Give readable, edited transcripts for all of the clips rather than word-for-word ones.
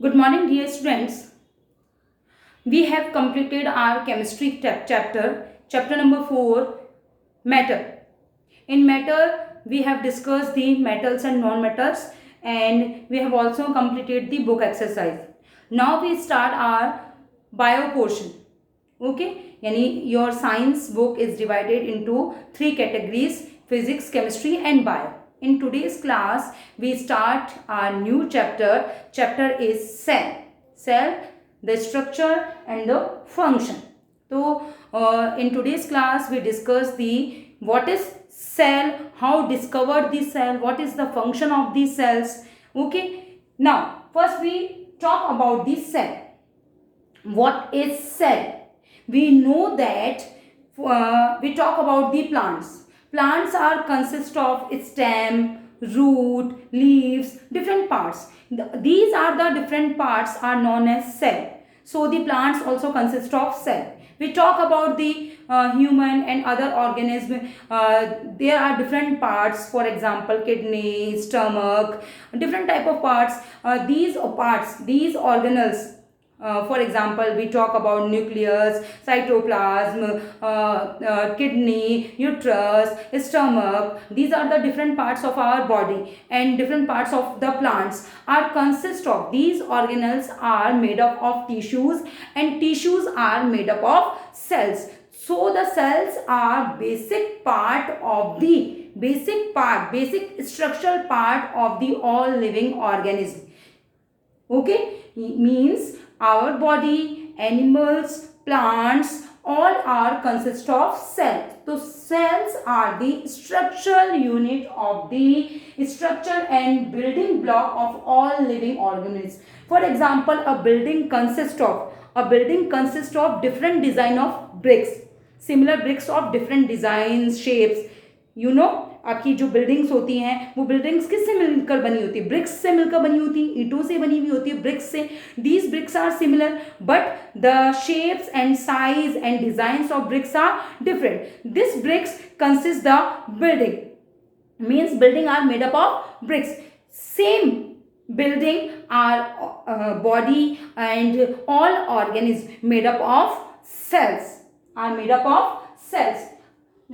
Good morning, dear students. We have completed our chemistry chapter number 4, matter. In matter, we have discussed the metals and non-metals, and we have also completed the book exercise. Now we start our bio portion. Okay, yani your science book is divided into 3 categories: physics, chemistry and bio. In today's class, we start our new chapter. Chapter is cell. Cell, the structure and the function. So, in today's class, we discuss the what is cell, how discovered the cell, what is the function of the cells. Okay. Now, first we talk about the cell. What is cell? We know that we talk about the plants. Plants are consist of stem, root, leaves, different parts. These are the different parts are known as cell. So the plants also consist of cell. We talk about the human and other organism. There are different parts. For example, kidney, stomach, different type of parts. These parts, these organelles. For example, we talk about nucleus, cytoplasm, kidney, uterus, stomach. These are the different parts of our body, and different parts of the plants are consist of. These organelles are made up of tissues, and tissues are made up of cells. So the cells are basic structural part of the all living organism. Okay, means our body, animals, plants, all are consist of cells. So cells are the structural unit of the structure and building block of all living organisms. For example, a building consists of different design of bricks. Similar bricks of different designs, shapes. You know, आपकी जो buildings होती हैं वो buildings किससे मिलकर बनी होती है? ब्रिक्स से मिलकर बनी होती है, ईंटों से बनी हुई होती है, ब्रिक्स से. These bricks are similar but the shapes and size and designs of bricks are different. This bricks consist the building, means building are made up of bricks. Same building our body and all organisms made up of cells.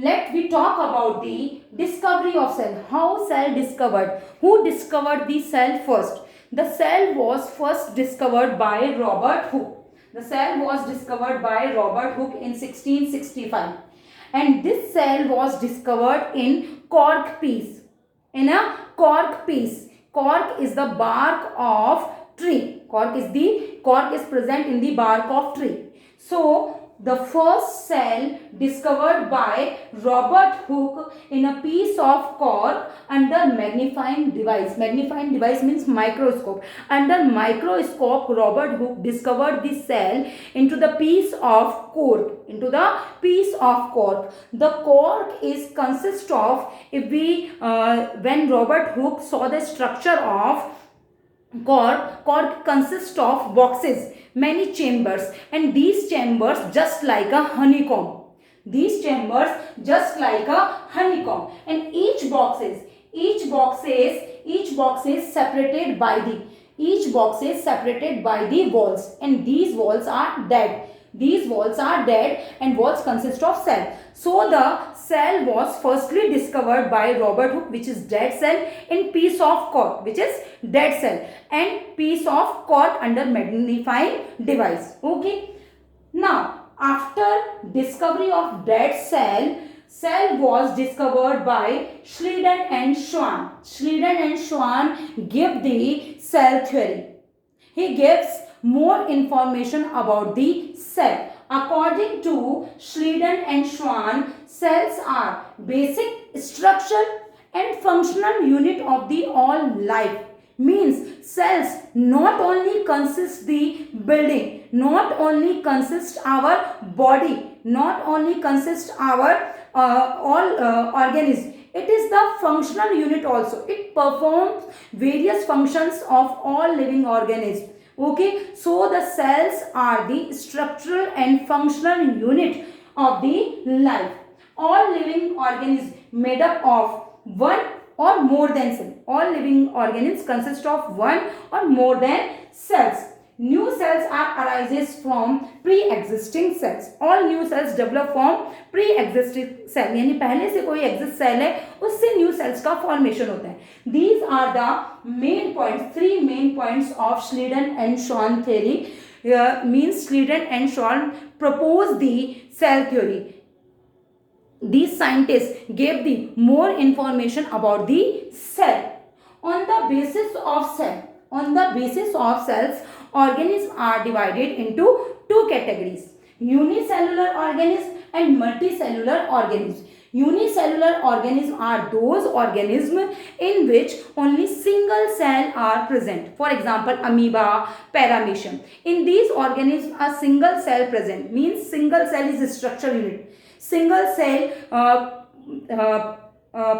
Let we talk about the discovery of cell. How cell discovered? Who discovered the cell first? The cell was first discovered by Robert Hooke. The cell was discovered by Robert Hooke in 1665, and this cell was discovered in cork piece. In a cork piece. Cork is the bark of tree. Cork is present in the bark of tree. So the first cell discovered by Robert Hooke in a piece of cork under magnifying device. Magnifying device means microscope. Under microscope, Robert Hooke discovered the cell into the piece of cork. The cork is consist of, when Robert Hooke saw the structure of cork consists of boxes, many chambers, and these chambers just like a honeycomb. And each box is separated by the walls, and these walls are dead. And walls consist of cell. So the cell was firstly discovered by Robert Hooke, which is dead cell, in piece of cork, which is dead cell, and piece of cork under magnifying device. Okay. Now, after discovery of dead cell was discovered by Schleiden and Schwann. Schleiden and Schwann give the cell theory. He gives more information about the cell. According to Schleiden and Schwann, cells are basic structural and functional unit of the all life. Means cells not only consist the building, not only consist our body, not only consist our all organisms. It is the functional unit also. It performs various functions of all living organisms. Okay, so the cells are the structural and functional unit of the life. All living organisms made up of one or more than cell. All living organisms consist of one or more than cells. New cells are arises from pre-existing cells. All new cells develop from pre-existing cell. यानी पहले से कोई exist cell है उससे new cells का formation होता है. These are the main points, 3 main points of Schleiden and Schwann theory. Means Schleiden and Schwann proposed the cell theory. These scientists gave the more information about the cell. On the basis of cells, organisms are divided into 2 categories: unicellular organisms and multicellular organisms. Unicellular organisms are those organisms in which only single cell are present. For example, amoeba, paramecium. In these organisms, a single cell present, means single cell is a structural unit. Single cell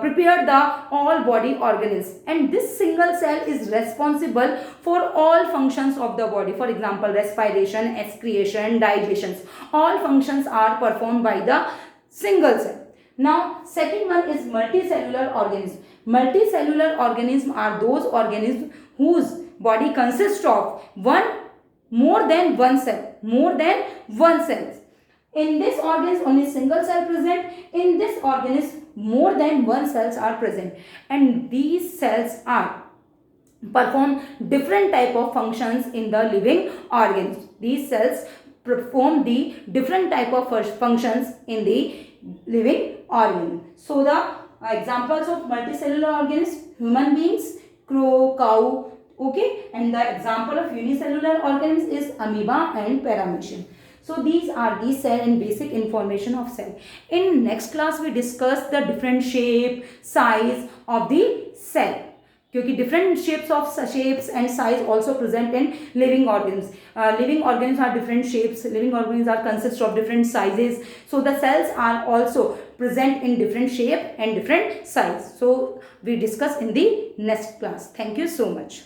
prepare the all body organisms, and this single cell is responsible for all functions of the body. For example, respiration, excretion, digestion, all functions are performed by the single cell. Now second one is multicellular organisms. Multicellular organisms are those organisms whose body consists of more than one cell. In this organism only single cell present. In this organism more than one cells are present, and these cells are perform different type of functions in the living organisms. These cells perform the different type of functions in the living organism. So the examples of multicellular organisms: human beings, crow, cow. Okay, and the example of unicellular organisms is amoeba and paramecium. So these are the cell and basic information of cell. In next class we discuss the different shape, size of the cell. क्योंकि different shapes and size also present in living organisms. Living organisms are different shapes. Living organisms are consist of different sizes. So the cells are also present in different shape and different size. So we discuss in the next class. Thank you so much.